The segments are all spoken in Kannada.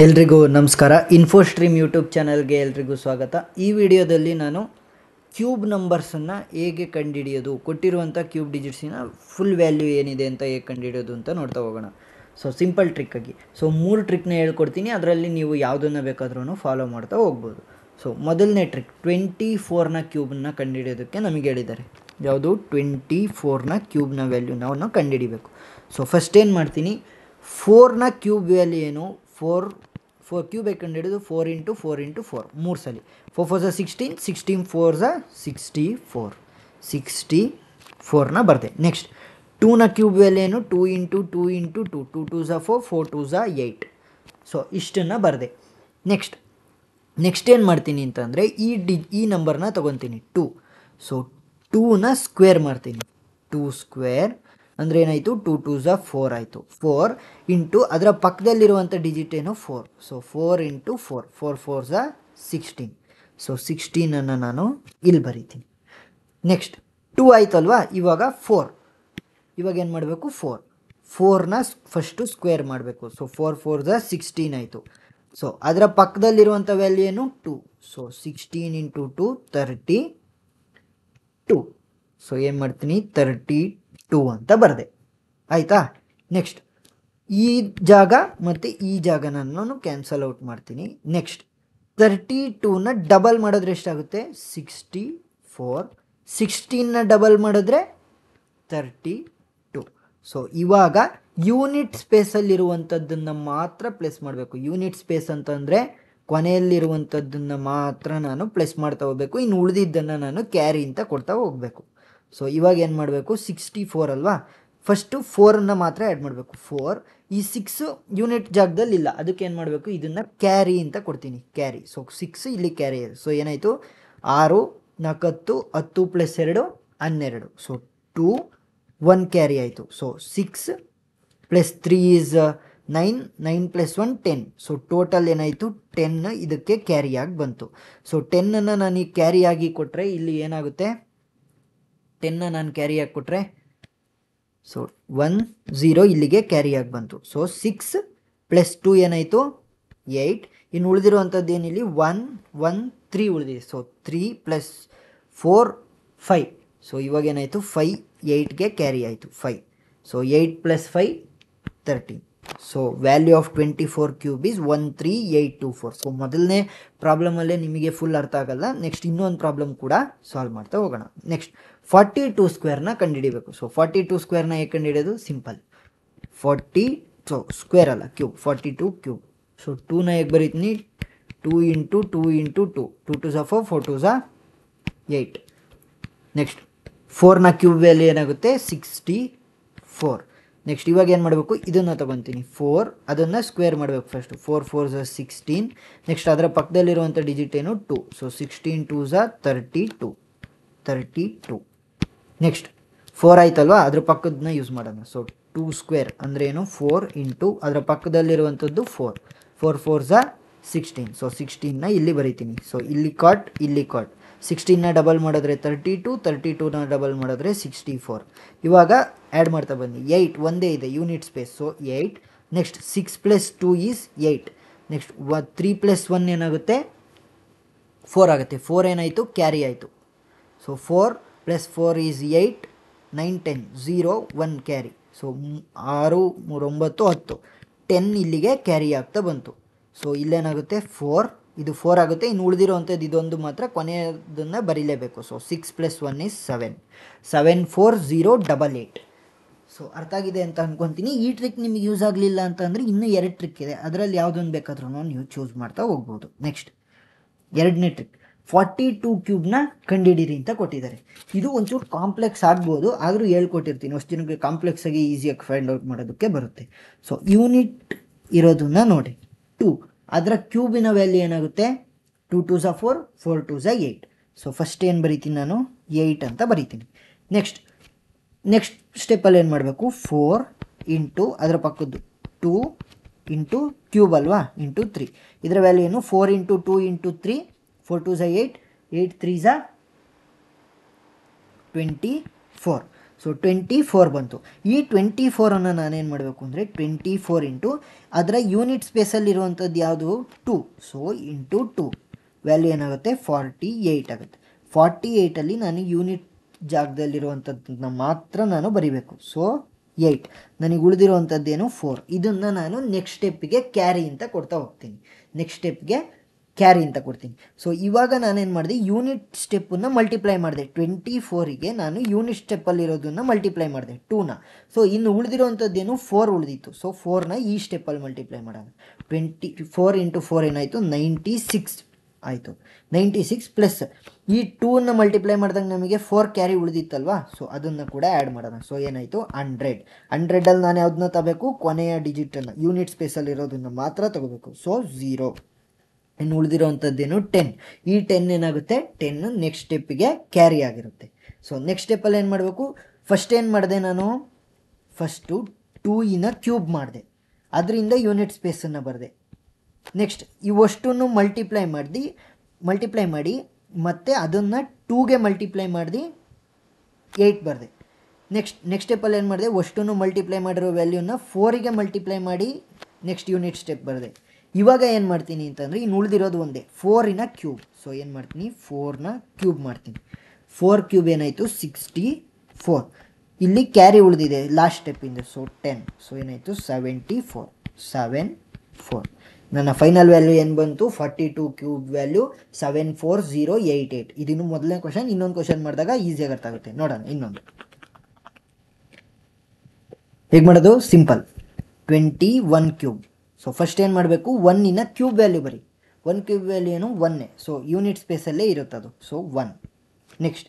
ಎಲ್ರಿಗೂ ನಮಸ್ಕಾರ. ಇನ್ಫೋಸ್ಟ್ರೀಮ್ ಯೂಟ್ಯೂಬ್ ಚಾನಲ್ಗೆ ಎಲ್ರಿಗೂ ಸ್ವಾಗತ. ಈ ವಿಡಿಯೋದಲ್ಲಿ ನಾನು ಕ್ಯೂಬ್ ನಂಬರ್ಸನ್ನು ಹೇಗೆ ಕಂಡುಹಿಡಿಯೋದು, ಕೊಟ್ಟಿರುವಂಥ ಕ್ಯೂಬ್ ಡಿಜಿಟ್ಸಿನ ಫುಲ್ ವ್ಯಾಲ್ಯೂ ಏನಿದೆ ಅಂತ ಹೇಗೆ ಕಂಡುಹಿಡಿಯೋದು ಅಂತ ನೋಡ್ತಾ ಹೋಗೋಣ. ಸೊ ಸಿಂಪಲ್ ಟ್ರಿಕ್ಕಾಗಿ 3 ಟ್ರಿಕ್ನ ಹೇಳ್ಕೊಡ್ತೀನಿ, ಅದರಲ್ಲಿ ನೀವು ಯಾವುದನ್ನು ಬೇಕಾದ್ರೂ ಫಾಲೋ ಮಾಡ್ತಾ ಹೋಗ್ಬೋದು. ಸೊ ಮೊದಲನೇ ಟ್ರಿಕ್, 24ನ ಕ್ಯೂಬನ್ನ ಕಂಡುಹಿಡಿಯೋದಕ್ಕೆ ನಮಗೆ ಹೇಳಿದ್ದಾರೆ. ಯಾವುದು? 24ನ ಕ್ಯೂಬ್ನ ವ್ಯಾಲ್ಯೂ ನಾವು ಕಂಡುಹಿಡಿಬೇಕು. ಸೊ ಫಸ್ಟ್ ಏನು ಮಾಡ್ತೀನಿ, 4ನ ಕ್ಯೂಬ್ ವ್ಯಾಲ್ಯೂ ಏನು, 4 ಕ್ಯೂಬ್ ಕಂಡು ಹಿಡಿದು 4 ಇಂಟು 4 ಇಂಟು 4 3 ಸಲ. 4 4 16, 16 4 64, 64ನ ಬರ್ದೆ. ನೆಕ್ಸ್ಟ್ 2ನ ಕ್ಯೂಬ್ ವ್ಯಾಲ್ಯೂ ಏನು, 2 ಇಂಟು 2 ಇಂಟು 2, 2 2 4, 4 2 8. ಸೊ ಇಷ್ಟನ್ನು ಬರ್ದೆ. ನೆಕ್ಸ್ಟ್ ಏನು ಮಾಡ್ತೀನಿ ಅಂತಂದರೆ ಈ ನಂಬರ್ನ ತೊಗೊತೀನಿ 2. ಸೊ 2ನ ಸ್ಕ್ವೇರ್ ಮಾಡ್ತೀನಿ. 2 ಸ್ಕ್ವೇರ್ ಅಂದರೆ ಏನಾಯಿತು, 2 2 4 ಆಯಿತು. 4 ಇಂಟು ಅದರ ಪಕ್ಕದಲ್ಲಿರುವಂಥ ಡಿಜಿಟ್ ಏನು, 4. So 4 into 4, 4 4 16. ಸೊ 16ಅನ್ನು ನಾನು ಇಲ್ಲಿ ಬರೀತೀನಿ. ನೆಕ್ಸ್ಟ್ 2 ಆಯ್ತಲ್ವಾ, ಇವಾಗ 4. ಇವಾಗ ಏನು ಮಾಡಬೇಕು, 4ನ ಫಸ್ಟು ಸ್ಕ್ವೇರ್ ಮಾಡಬೇಕು. ಸೊ 4 4 16 ಆಯಿತು. ಸೊ ಅದರ ಪಕ್ಕದಲ್ಲಿರುವಂಥ ವ್ಯಾಲ್ಯೂ ಏನು, 2. So 16 into 2 32. ಸೊ ಏನು ಮಾಡ್ತೀನಿ, 32 ಅಂತ ಬರದೆ. ಆಯಿತಾ? ನೆಕ್ಸ್ಟ್ ಈ ಜಾಗ ಮತ್ತು ಈ ಜಾಗನ ನಾನು ಕ್ಯಾನ್ಸಲ್ ಔಟ್ ಮಾಡ್ತೀನಿ. ನೆಕ್ಸ್ಟ್ 32ನ ಡಬಲ್ ಮಾಡಿದ್ರೆ ಎಷ್ಟಾಗುತ್ತೆ, 64. 16ನ ಡಬಲ್ ಮಾಡಿದ್ರೆ 32. ಸೊ ಇವಾಗ ಯೂನಿಟ್ ಸ್ಪೇಸಲ್ಲಿರುವಂಥದ್ದನ್ನು ಮಾತ್ರ ಪ್ಲೇಸ್ ಮಾಡಬೇಕು. ಯೂನಿಟ್ ಸ್ಪೇಸ್ ಅಂತಂದರೆ ಕೊನೆಯಲ್ಲಿರುವಂಥದ್ದನ್ನು ಮಾತ್ರ ನಾನು ಪ್ಲೇಸ್ ಮಾಡ್ತಾ ಹೋಗಬೇಕು. ಇನ್ನು ಉಳಿದಿದ್ದನ್ನು ನಾನು ಕ್ಯಾರಿ ಅಂತ ಕೊಡ್ತಾ ಹೋಗಬೇಕು. ಸೊ ಇವಾಗ ಏನು ಮಾಡಬೇಕು, 64 ಅಲ್ವಾ, ಫಸ್ಟು 4ಅನ್ನು ಮಾತ್ರ ಆ್ಯಡ್ ಮಾಡಬೇಕು. 4, ಈ 6 ಯೂನಿಟ್ ಜಾಗದಲ್ಲಿ ಇಲ್ಲ, ಅದಕ್ಕೆ ಏನು ಮಾಡಬೇಕು, ಇದನ್ನು ಕ್ಯಾರಿ ಅಂತ ಕೊಡ್ತೀನಿ, ಕ್ಯಾರಿ. ಸೊ 6 ಇಲ್ಲಿ ಕ್ಯಾರಿ ಇದೆ. ಸೊ ಏನಾಯಿತು, 6 4 10 ಪ್ಲಸ್ 2 12. ಸೊ 2 1 ಕ್ಯಾರಿ ಆಯಿತು. So 6 plus 3 is 9, 9 plus 1 10. So total ಏನಾಯಿತು, 10 ಇದಕ್ಕೆ ಕ್ಯಾರಿಯಾಗಿ ಬಂತು. ಸೊ 10ಅನ್ನು ನಾನು ಈ ಕ್ಯಾರಿಯಾಗಿ ಕೊಟ್ಟರೆ ಇಲ್ಲಿ ಏನಾಗುತ್ತೆ, 10ನ ನಾನು ಕ್ಯಾರಿಯಾಗಿ ಕೊಟ್ಟರೆ ಸೊ 1 0 ಇಲ್ಲಿಗೆ ಕ್ಯಾರಿಯಾಗಿ ಬಂತು. ಸೊ 6 ಪ್ಲಸ್ 2 ಏನಾಯಿತು, 8. ಇನ್ನು ಉಳಿದಿರುವಂಥದ್ದು ಏನಿಲ್ಲಿ 1 1 3 ಉಳಿದಿದೆ. So 3 plus 4 5. ಸೊ ಇವಾಗ ಏನಾಯಿತು, 5 8ಗೆ ಕ್ಯಾರಿ ಆಯಿತು 5. So 8 plus 5 13. So value of 24 cube is 13824. So ಮೊದಲನೇ ಪ್ರಾಬ್ಲಮಲ್ಲೇ ನಿಮಗೆ ಫುಲ್ ಅರ್ಥ ಆಗಲ್ಲ. ನೆಕ್ಸ್ಟ್ ಇನ್ನೊಂದು ಪ್ರಾಬ್ಲಮ್ ಕೂಡ ಸಾಲ್ವ್ ಮಾಡ್ತಾ ಹೋಗೋಣ. ನೆಕ್ಸ್ಟ್ 42 ಸ್ಕ್ವೇರ್ನ ಕಂಡುಹಿಡಿಬೇಕು. ಸೊ 42 ಸ್ಕ್ವೇರ್ನ ಹೇಗೆ ಕಂಡುಹಿಡಿಯೋದು, ಸಿಂಪಲ್. 40 ಸೊ ಸ್ಕ್ವೇರ್ ಅಲ್ಲ, ಕ್ಯೂಬ್. 42 ಕ್ಯೂಬ್. ಸೊ 2ನ ಹೇಗೆ ಬರೀತೀನಿ, 2 ಇಂಟು 2 ಇಂಟು 2, 2 2 4, 4 2 8. ನೆಕ್ಸ್ಟ್ 4ನ ಕ್ಯೂಬ್ ವ್ಯಾಲ್ಯೂ ಏನಾಗುತ್ತೆ, 64. ನೆಕ್ಸ್ಟ್ ಇವಾಗ ಏನು ಮಾಡಬೇಕು, ಇದನ್ನು ತೊಗೊತೀನಿ 4, ಅದನ್ನು ಸ್ಕ್ವೇರ್ ಮಾಡಬೇಕು ಫಸ್ಟು. 4 4 16. ನೆಕ್ಸ್ಟ್ ಅದರ ಪಕ್ಕದಲ್ಲಿರುವಂಥ ಡಿಜಿಟ್ ಏನು, 2. ಸೊ 16 2 32. ನೆಕ್ಸ್ಟ್ 4 ಆಯ್ತಲ್ವಾ, ಅದ್ರ ಪಕ್ಕದನ್ನ ಯೂಸ್ ಮಾಡೋಣ. ಸೊ 2 ಸ್ಕ್ವೇರ್ ಅಂದರೆ ಏನು, 4 ಇಂಟು ಅದರ ಪಕ್ಕದಲ್ಲಿರುವಂಥದ್ದು 4. 4 4 16. ಸೊ 16ನ ಇಲ್ಲಿ ಬರೀತೀನಿ. ಸೊ ಇಲ್ಲಿ ಕಾಟ್, ಇಲ್ಲಿ ಕಾಟ್. 16ನ ಡಬಲ್ ಮಾಡಿದ್ರೆ 32, 32ನ ಡಬಲ್ ಮಾಡಿದ್ರೆ 64. ಇವಾಗ ಆ್ಯಡ್ ಮಾಡ್ತಾ ಬನ್ನಿ. 8 ಒಂದೇ ಇದೆ unit space. So 8. Next 6 plus 2 is 8. Next 3 plus 1 ಏನಾಗುತ್ತೆ, 4 ಆಗುತ್ತೆ. 4 ಏನಾಯಿತು, ಕ್ಯಾರಿ ಆಯಿತು. So 4 plus 4 is 8, 9 10 0 1 carry. So 6 3 9 10, 10 ಇಲ್ಲಿಗೆ ಕ್ಯಾರಿ ಆಗ್ತಾ ಬಂತು. ಸೊ ಇಲ್ಲೇನಾಗುತ್ತೆ, 4 ಇದು 4 ಆಗುತ್ತೆ. ಇನ್ನು ಉಳಿದಿರೋವಂಥದ್ದು ಇದೊಂದು ಮಾತ್ರ ಕೊನೆಯದನ್ನು ಬರೀಲೇಬೇಕು. So 6 plus 1 is 7, 7 4 0 8. ಸೊ ಅರ್ಥ ಆಗಿದೆ ಅಂತ ಅಂದ್ಕೊತೀನಿ. ಈ ಟ್ರಿಕ್ ನಿಮಗೆ ಯೂಸ್ ಆಗಲಿಲ್ಲ ಅಂತಂದರೆ ಇನ್ನೂ 2 ಟ್ರಿಕ್ ಇದೆ, ಅದರಲ್ಲಿ ಯಾವುದೊಂದು ಬೇಕಾದ್ರೂ ನೀವು ಚೂಸ್ ಮಾಡ್ತಾ ಹೋಗ್ಬೋದು. ನೆಕ್ಸ್ಟ್ ಎರಡನೇ ಟ್ರಿಕ್, 42 ಕ್ಯೂಬ್ನ ಕಂಡುಹಿಡೀರಿ ಅಂತ ಕೊಟ್ಟಿದ್ದಾರೆ. ಇದು ಒಂಚೂರು ಕಾಂಪ್ಲೆಕ್ಸ್ ಆಗ್ಬೋದು, ಆದರೂ ಹೇಳ್ಕೊಟ್ಟಿರ್ತೀನಿ. ಅಷ್ಟು ಜನಕ್ಕೆ ಕಾಂಪ್ಲೆಕ್ಸ್ ಆಗಿ ಈಸಿಯಾಗಿ ಫೈಂಡ್ ಔಟ್ ಮಾಡೋದಕ್ಕೆ ಬರುತ್ತೆ. ಸೊ ಯೂನಿಟ್ ಇರೋದನ್ನ ನೋಡಿ, 2, ಅದರ ಕ್ಯೂಬಿನ ವ್ಯಾಲ್ಯೂ ಏನಾಗುತ್ತೆ, 2 2 4, 4 2 8. ಸೊ ಫಸ್ಟ್ ಏನು ಬರೀತೀನಿ ನಾನು, 8 ಅಂತ ಬರೀತೀನಿ. ನೆಕ್ಸ್ಟ್ ಸ್ಟೆಪ್ಪಲ್ಲಿ ಏನು ಮಾಡಬೇಕು, 4 ಇಂಟು ಅದರ ಪಕ್ಕದ್ದು 2 ಇಂಟು ಕ್ಯೂಬ್ ಅಲ್ವಾ, ಇಂಟು 3. ಇದರ ವ್ಯಾಲ್ಯೂ ಏನು, 4 ಇಂಟು 2 ಇಂಟು 3, 4 2 8, 8 3 24. ಸೊ 24 ಬಂತು. ಈ 24 ನಾನೇನು ಮಾಡಬೇಕು ಅಂದರೆ 24 ಇಂಟು ಅದರ ಯೂನಿಟ್ ಸ್ಪೇಸಲ್ಲಿರುವಂಥದ್ದು ಯಾವುದು 2. ಸೊ ಇಂಟು 2 ವ್ಯಾಲ್ಯೂ ಏನಾಗುತ್ತೆ 48 ಆಗುತ್ತೆ. 48ಅಲ್ಲಿ ನಾನು ಯೂನಿಟ್ ಜಾಗದಲ್ಲಿರುವಂಥದ್ದನ್ನ ಮಾತ್ರ ನಾನು ಬರಿಬೇಕು. ಸೊ 8 ನನಗೆ ಉಳಿದಿರುವಂಥದ್ದೇನು 4. ಇದನ್ನು ನಾನು ನೆಕ್ಸ್ಟ್ ಸ್ಟೆಪ್ಪಿಗೆ ಕ್ಯಾರಿ ಅಂತ ಕೊಡ್ತಾ ಹೋಗ್ತೀನಿ. ನೆಕ್ಸ್ಟ್ ಸ್ಟೆಪ್ಗೆ ಕ್ಯಾರಿ ಅಂತ ಕೊಡ್ತೀನಿ. ಸೊ ಇವಾಗ ನಾನೇನು ಮಾಡಿದೆ, ಯೂನಿಟ್ ಸ್ಟೆಪ್ಪನ್ನು ಮಲ್ಟಿಪ್ಲೈ ಮಾಡಿದೆ. 24ಗೆ ನಾನು ಯೂನಿಟ್ ಸ್ಟೆಪ್ಪಲ್ಲಿರೋದನ್ನು ಮಲ್ಟಿಪ್ಲೈ ಮಾಡಿದೆ 2ನ. ಸೊ ಇನ್ನು ಉಳಿದಿರೋವಂಥದ್ದೇನು 4 ಉಳಿದಿತ್ತು. ಸೊ 4ನ ಈ ಸ್ಟೆಪ್ಪಲ್ಲಿ ಮಲ್ಟಿಪ್ಲೈ ಮಾಡೋಣ. 24 ಇಂಟು 4 ಏನಾಯಿತು 96 ಆಯಿತು. 96 ಪ್ಲಸ್ ಈ 2ನ ಮಲ್ಟಿಪ್ಲೈ ಮಾಡಿದಾಗ ನಮಗೆ 4 ಕ್ಯಾರಿ ಉಳಿದಿತ್ತಲ್ವಾ. ಸೊ ಅದನ್ನು ಕೂಡ ಆ್ಯಡ್ ಮಾಡೋಣ. ಸೊ ಏನಾಯಿತು 100. 100ಅಲ್ಲಿ ನಾನು ಯಾವುದನ್ನ ತಗೋಬೇಕು, ಕೊನೆಯ ಡಿಜಿಟನ್ನು ಯೂನಿಟ್ ಸ್ಪೇಸಲ್ಲಿರೋದನ್ನು ಮಾತ್ರ ತಗೋಬೇಕು. ಸೊ 0. ಇನ್ನು ಉಳಿದಿರೋವಂಥದ್ದೇನು 10. ಈ 10 ಏನಾಗುತ್ತೆ 10 ನೆಕ್ಸ್ಟ್ ಸ್ಟೆಪ್ಪಿಗೆ ಕ್ಯಾರಿ ಆಗಿರುತ್ತೆ. ಸೊ ನೆಕ್ಸ್ಟ್ ಸ್ಟೆಪ್ಪಲ್ಲಿ ಏನು ಮಾಡಬೇಕು, ಫಸ್ಟ್ ಏನು ಮಾಡಿದೆ ನಾನು, ಫಸ್ಟು 2 ಕ್ಯೂಬ್ ಮಾಡಿದೆ, ಅದರಿಂದ ಯೂನಿಟ್ ಸ್ಪೇಸನ್ನು ಬರೆದೆ. ನೆಕ್ಸ್ಟ್ ಇವಷ್ಟನ್ನು ಮಲ್ಟಿಪ್ಲೈ ಮಾಡಿ ಮತ್ತು ಅದನ್ನು 2ಗೆ ಮಲ್ಟಿಪ್ಲೈ ಮಾಡಿ 8 ಬರೆದೆ. ನೆಕ್ಸ್ಟ್ ಸ್ಟೆಪ್ಪಲ್ಲಿ ಏನು ಮಾಡಿದೆ, ಅಷ್ಟನ್ನು ಮಲ್ಟಿಪ್ಲೈ ಮಾಡಿರೋ ವ್ಯಾಲ್ಯೂನ 4ಗೆ ಮಲ್ಟಿಪ್ಲೈ ಮಾಡಿ ನೆಕ್ಸ್ಟ್ ಯೂನಿಟ್ ಸ್ಟೆಪ್ ಬರೆದೆ. ಇವಾಗ ಏನು ಮಾಡ್ತೀನಿ ಅಂತಂದರೆ ಇನ್ನು ಉಳಿದಿರೋದು ಒಂದೇ 4ನ ಕ್ಯೂಬ್. ಸೊ ಏನು ಮಾಡ್ತೀನಿ 4ನ ಕ್ಯೂಬ್ ಮಾಡ್ತೀನಿ. 4 ಕ್ಯೂಬ್ ಏನಾಯಿತು 64. ಇಲ್ಲಿ ಕ್ಯಾರಿ ಉಳಿದಿದೆ ಲಾಸ್ಟ್ ಸ್ಟೆಪ್ಪಿಂದ. ಸೊ 10. ಸೊ ಏನಾಯಿತು 74. ನನ್ನ ಫೈನಲ್ ವ್ಯಾಲ್ಯೂ ಏನು ಬಂತು 42 ಕ್ಯೂಬ್ ವ್ಯಾಲ್ಯೂ 74088. ಇದಿನ್ನು ಮೊದಲನೇ ಕ್ವಶನ್. ಇನ್ನೊಂದು ಕ್ವಶನ್ ಮಾಡಿದಾಗ ಈಸಿಯಾಗಿ ಅರ್ಥ ಆಗುತ್ತೆ. ನೋಡೋಣ ಇನ್ನೊಂದು ಹೇಗೆ ಮಾಡೋದು. Simple 21 cube. ಸೊ ಫಸ್ಟ್ ಏನು ಮಾಡಬೇಕು, 1ನ ಕ್ಯೂಬ್ ವ್ಯಾಲ್ಯೂ ಬರಿ. 1 ಕ್ಯೂಬ್ ವ್ಯಾಲ್ಯೂ ಏನು 1. ಸೊ ಯೂನಿಟ್ ಸ್ಪೇಸಲ್ಲೇ ಇರುತ್ತದು. ಸೊ 1. ನೆಕ್ಸ್ಟ್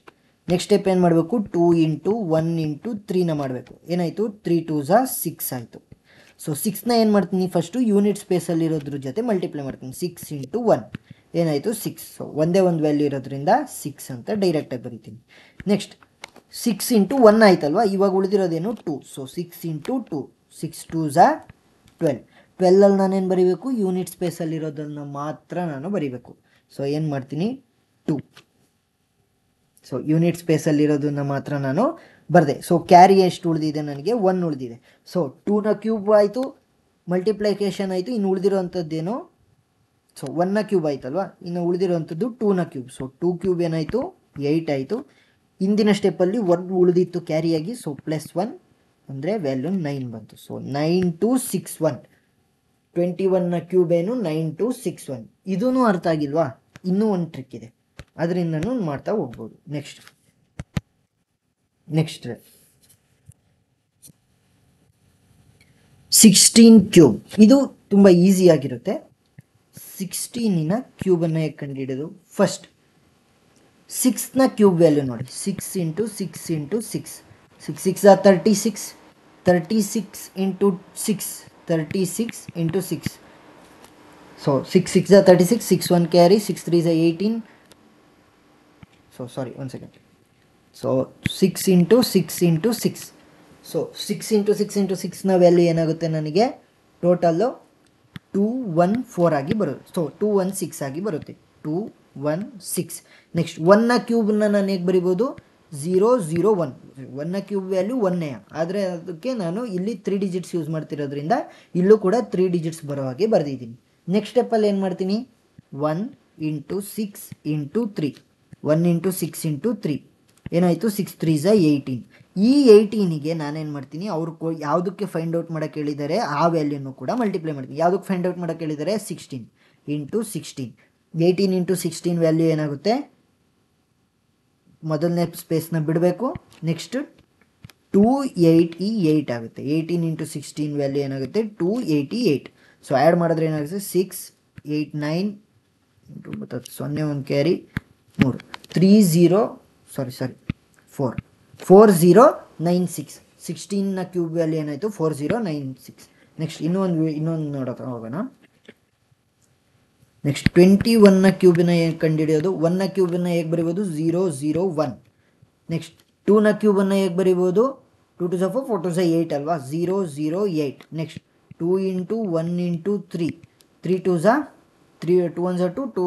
ಸ್ಟೆಪ್ ಏನು ಮಾಡಬೇಕು, 2 ಇಂಟು 1 ಇಂಟು 3ನ ಮಾಡಬೇಕು. ಏನಾಯಿತು 3 2 6 ಆಯಿತು. ಸೊ 6ನ ಏನು ಮಾಡ್ತೀನಿ, ಫಸ್ಟು ಯೂನಿಟ್ ಸ್ಪೇಸಲ್ಲಿರೋದ್ರ ಜೊತೆ ಮಲ್ಟಿಪ್ಲೈ ಮಾಡ್ತೀನಿ. 6 ಇಂಟು 1 ಏನಾಯಿತು 6. ಸೊ ಒಂದೇ ಒಂದು ವ್ಯಾಲ್ಯೂ ಇರೋದ್ರಿಂದ 6 ಅಂತ ಡೈರೆಕ್ಟಾಗಿ ಬರಿತೀನಿ. ನೆಕ್ಸ್ಟ್ 6 ಇಂಟು 1 ಆಯ್ತಲ್ವಾ. ಇವಾಗ ಉಳಿದಿರೋದೇನು 2. So 6 into 2 6 2 12. 12ಅಲ್ಲಿ ನಾನೇನು ಬರೀಬೇಕು, ಯೂನಿಟ್ ಸ್ಪೇಸಲ್ಲಿರೋದನ್ನು ಮಾತ್ರ ನಾನು ಬರೀಬೇಕು. ಸೊ ಏನು ಮಾಡ್ತೀನಿ 2. ಸೊ ಯೂನಿಟ್ ಸ್ಪೇಸಲ್ಲಿರೋದನ್ನು ಮಾತ್ರ ನಾನು ಬರೆದೆ. ಸೊ ಕ್ಯಾರಿ ಎಷ್ಟು ಉಳಿದಿದೆ ನನಗೆ 1 ಉಳಿದಿದೆ. ಸೊ 2ನ ಕ್ಯೂಬ್ ಆಯಿತು, ಮಲ್ಟಿಪ್ಲಿಕೇಶನ್ ಆಯಿತು. ಇನ್ನು ಉಳಿದಿರೋವಂಥದ್ದೇನು, ಸೊ 1ನ ಕ್ಯೂಬ್ ಆಯ್ತಲ್ವಾ. ಇನ್ನು ಉಳಿದಿರೋವಂಥದ್ದು 2ನ ಕ್ಯೂಬ್. ಸೊ 2 ಕ್ಯೂಬ್ ಏನಾಯಿತು 8 ಆಯಿತು. ಹಿಂದಿನ ಸ್ಟೆಪ್ಪಲ್ಲಿ 1 ಉಳಿದಿತ್ತು ಕ್ಯಾರಿಯಾಗಿ. ಸೊ +1 ಅಂದರೆ ವ್ಯಾಲ್ಯೂ 9 ಬಂತು. ಸೊ 9261. 21ನ ಕ್ಯೂಬ್ ಏನು 9261. ಇದೂ ಅರ್ಥ ಆಗಿಲ್ವಾ, ಇನ್ನೂ ಒಂದು ಟ್ರಿಕ್ ಇದೆ, ಅದರಿಂದನೂ ಮಾಡ್ತಾ ಹೋಗ್ಬೋದು. Next 16 cube. ಇದು ತುಂಬ ಈಸಿಯಾಗಿರುತ್ತೆ. 16ನ ಕ್ಯೂಬನ್ನು ಹೇಗೆ ಕಂಡುಹಿಡಿಯೋದು, ಫಸ್ಟ್ 6ನ ಕ್ಯೂಬ್ ವ್ಯಾಲ್ಯೂ ನೋಡಿ. 6 into 6 into 6 6 6 36. 36 into 6 36 into 6. So 6 6 36. 6 1 carry. 6 3 18. So sorry 1 second. So 6 into 6 into 6. So 6 into 6 into 6ನ ವ್ಯಾಲ್ಯೂ ಏನಾಗುತ್ತೆ ನನಗೆ ಟೋಟಲ್ಲು 214 ಆಗಿ ಬರುತ್ತೆ. ಸೊ 216 ಆಗಿ ಬರುತ್ತೆ. 216. ನೆಕ್ಸ್ಟ್ 1ನ ಕ್ಯೂಬನ್ನ ನಾನು ಹೇಗೆ ಬರಿಬೋದು, 001. 1ನ ಕ್ಯೂಬ್ ವ್ಯಾಲ್ಯೂ 1ನೇ, ಆದರೆ ಅದಕ್ಕೆ ನಾನು ಇಲ್ಲಿ 3 ಡಿಜಿಟ್ಸ್ ಯೂಸ್ ಮಾಡ್ತಿರೋದ್ರಿಂದ ಇಲ್ಲೂ ಕೂಡ 3 ಡಿಜಿಟ್ಸ್ ಬರೋ ಹಾಗೆ ಬರೆದಿದ್ದೀನಿ. ನೆಕ್ಸ್ಟ್ ಸ್ಟೆಪ್ಪಲ್ಲಿ ಏನು ಮಾಡ್ತೀನಿ, 1 ಇಂಟು 6 ಇಂಟು 3. 1 ಇಂಟು 6 ಇಂಟು 3 ಏನಾಯಿತು 6 3 18. ಈ 18ಗೆ ನಾನೇನು ಮಾಡ್ತೀನಿ, ಅವರು ಯಾವುದಕ್ಕೆ ಫೈಂಡ್ ಔಟ್ ಮಾಡೋಕ್ಕೆ ಹೇಳಿದ್ದಾರೆ ಆ ವ್ಯಾಲ್ಯೂನು ಕೂಡ ಮಲ್ಟಿಪ್ಲೈ ಮಾಡ್ತೀನಿ. ಯಾವುದಕ್ಕೆ ಫೈಂಡ್ ಔಟ್ ಮಾಡೋಕ್ಕೆ ಹೇಳಿದ್ದಾರೆ 16 ಇಂಟು 16. 18 ಇಂಟು 16 ವ್ಯಾಲ್ಯೂ ಏನಾಗುತ್ತೆ, ಮೊದಲನೇ ಸ್ಪೇಸ್ನ ಬಿಡಬೇಕು. ನೆಕ್ಸ್ಟ್ 288 ಆಗುತ್ತೆ. 18 ಇಂಟು 16 ವ್ಯಾಲ್ಯೂ ಏನಾಗುತ್ತೆ 288. ಸೊ ಆ್ಯಡ್ ಮಾಡಿದ್ರೆ ಏನಾಗುತ್ತೆ 6 8 9 0 1 ಕ್ಯಾರಿ 3 4 4096. 16ನ ಕ್ಯೂಬ್ ವ್ಯಾಲ್ಯೂ ಏನಾಯಿತು 4096. ನೆಕ್ಸ್ಟ್ ಇನ್ನೊಂದು ನೋಡೋಕೆ ಹೋಗೋಣ. ನೆಕ್ಸ್ಟ್ 21ನ ಕ್ಯೂಬಿನ ಹೇಗೆ ಕಂಡುಹಿಡಿಯೋದು, 1ನ ಕ್ಯೂಬನ್ನು ಹೇಗೆ ಬರಿಬೋದು 001. ನೆಕ್ಸ್ಟ್ 2ನ ಕ್ಯೂಬನ್ನು ಹೇಗೆ ಬರಿಬೋದು, 2 2 4 4 2 8 ಅಲ್ವಾ, 008. ನೆಕ್ಸ್ಟ್ 2 ಇಂಟು 1 ಇಂಟು 3 3 2 3 2 1 2 2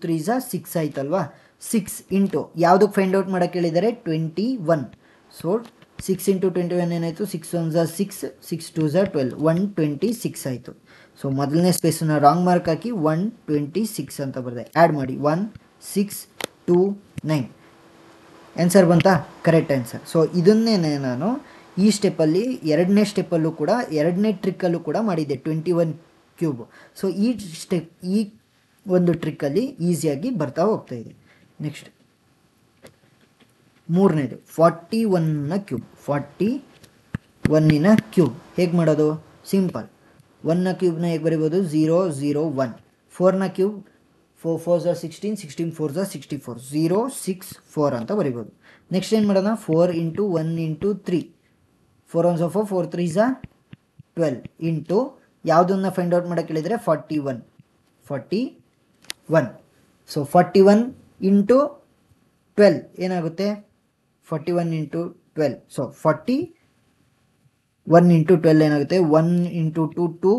3 6 ಆಯ್ತಲ್ವಾ. 6 ಇಂಟು ಯಾವುದಕ್ಕೆ ಫೈಂಡ್ ಔಟ್ ಮಾಡೋಕ್ಕೆ ಹೇಳಿದ್ದಾರೆ 21. ಸೊ 6 ಇಂಟು 21 ಏನಾಯಿತು, 6 1 ಝಾ 6, 6 2 ಝಾ 12, 126 ಆಯಿತು. ಸೊ ಮೊದಲನೇ ಸ್ಪೇಸನ್ನು ರಾಂಗ್ ಮಾರ್ಕ್ ಹಾಕಿ 126 ಅಂತ ಬರೆದೆ. ಆ್ಯಡ್ ಮಾಡಿ 1 6 2 9. ಆನ್ಸರ್ ಬಂತಾ? Correct answer. ಸೊ ಇದನ್ನೇ ನಾನು ಈ ಸ್ಟೆಪ್ಪಲ್ಲಿ ಎರಡನೇ ಸ್ಟೆಪ್ಪಲ್ಲೂ ಕೂಡ ಎರಡನೇ ಟ್ರಿಕ್ಕಲ್ಲೂ ಕೂಡ ಮಾಡಿದ್ದೆ 21 ಕ್ಯೂಬ್. ಸೊ ಈ ಒಂದು ಟ್ರಿಕ್ಕಲ್ಲಿ ಈಸಿಯಾಗಿ ಬರ್ತಾ ಹೋಗ್ತಾ ಇದೆ. ನೆಕ್ಸ್ಟ್ ಮೂರನೇದು 41ನ ಕ್ಯೂಬ್. 41ನ ಕ್ಯೂಬ್ ಹೇಗೆ ಮಾಡೋದು? ಸಿಂಪಲ್. 1ನ ಕ್ಯೂಬ್ನ ಹೇಗೆ ಬರಿಬೋದು? 0 0 1. 4ನ ಕ್ಯೂಬ್ 4 4 ಝಾ 16, 16 4 ಝಾ 64, 0 6 4 ಅಂತ ಬರಿಬೋದು. ನೆಕ್ಸ್ಟ್ ಏನು ಮಾಡೋಣ? 4 into 1 into 3, 4 1 Jha 4, 4 3 Jha 12 into ಯಾವುದನ್ನು ಫೈಂಡ್ ಔಟ್ ಮಾಡೋಕ್ಕೆ ಹೇಳಿದರೆ 41. ಸೊ 41 ಇಂಟು 12 ಏನಾಗುತ್ತೆ? 41 ಇಂಟು 12. ಸೊ 41 ಇಂಟು 12 ಏನಾಗುತ್ತೆ? 1 ಇಂಟು 2 2,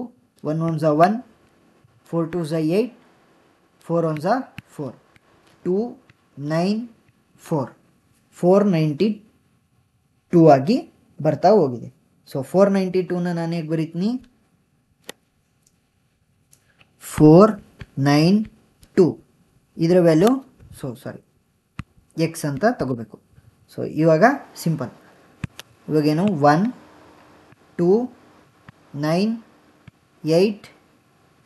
1 1 ಝಾ 1, 4 2 ಝಾ 8, 4 1 ಝಾ 4, 2 9 4, 492 ಆಗಿ ಬರ್ತಾ ಹೋಗಿದೆ. ಸೊ 492ನ ನಾನು ಹೇಗೆ ಬರೀತೀನಿ? 492 ಇದರ ವ್ಯಾಲ್ಯೂ ಎಕ್ಸ್ ಅಂತ ತಗೋಬೇಕು. ಸೊ ಇವಾಗ ಸಿಂಪಲ್. ಇವಾಗೇನು 1 2 9 8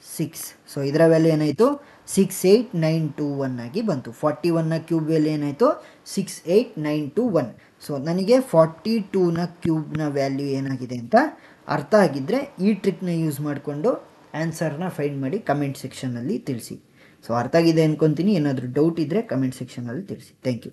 6. ಸೊ ಇದರ ವ್ಯಾಲ್ಯೂ ಏನಾಯಿತು? 68921 ಆಗಿ ಬಂತು. 41ನ ಕ್ಯೂಬ್ ವ್ಯಾಲ್ಯೂ ಏನಾಯಿತು? 68921. ಸೊ ನನಗೆ 42ನ ಕ್ಯೂಬ್ನ ವ್ಯಾಲ್ಯೂ ಏನಾಗಿದೆ ಅಂತ ಅರ್ಥ ಆಗಿದ್ದರೆ ಈ ಟ್ರಿಕ್ನ ಯೂಸ್ ಮಾಡಿಕೊಂಡು ಆನ್ಸರ್ನ ಫೈಂಡ್ ಮಾಡಿ ಕಮೆಂಟ್ ಸೆಕ್ಷನಲ್ಲಿ ತಿಳಿಸಿ. ಸೊ ಅರ್ಥ ಆಗಿದೆ ಅಂದ್ಕೊತೀನಿ. ಏನಾದರೂ ಡೌಟ್ ಇದ್ದರೆ ಕಮೆಂಟ್ ಸೆಕ್ಷನಲ್ಲಿ ತಿಳಿಸಿ. Thank you.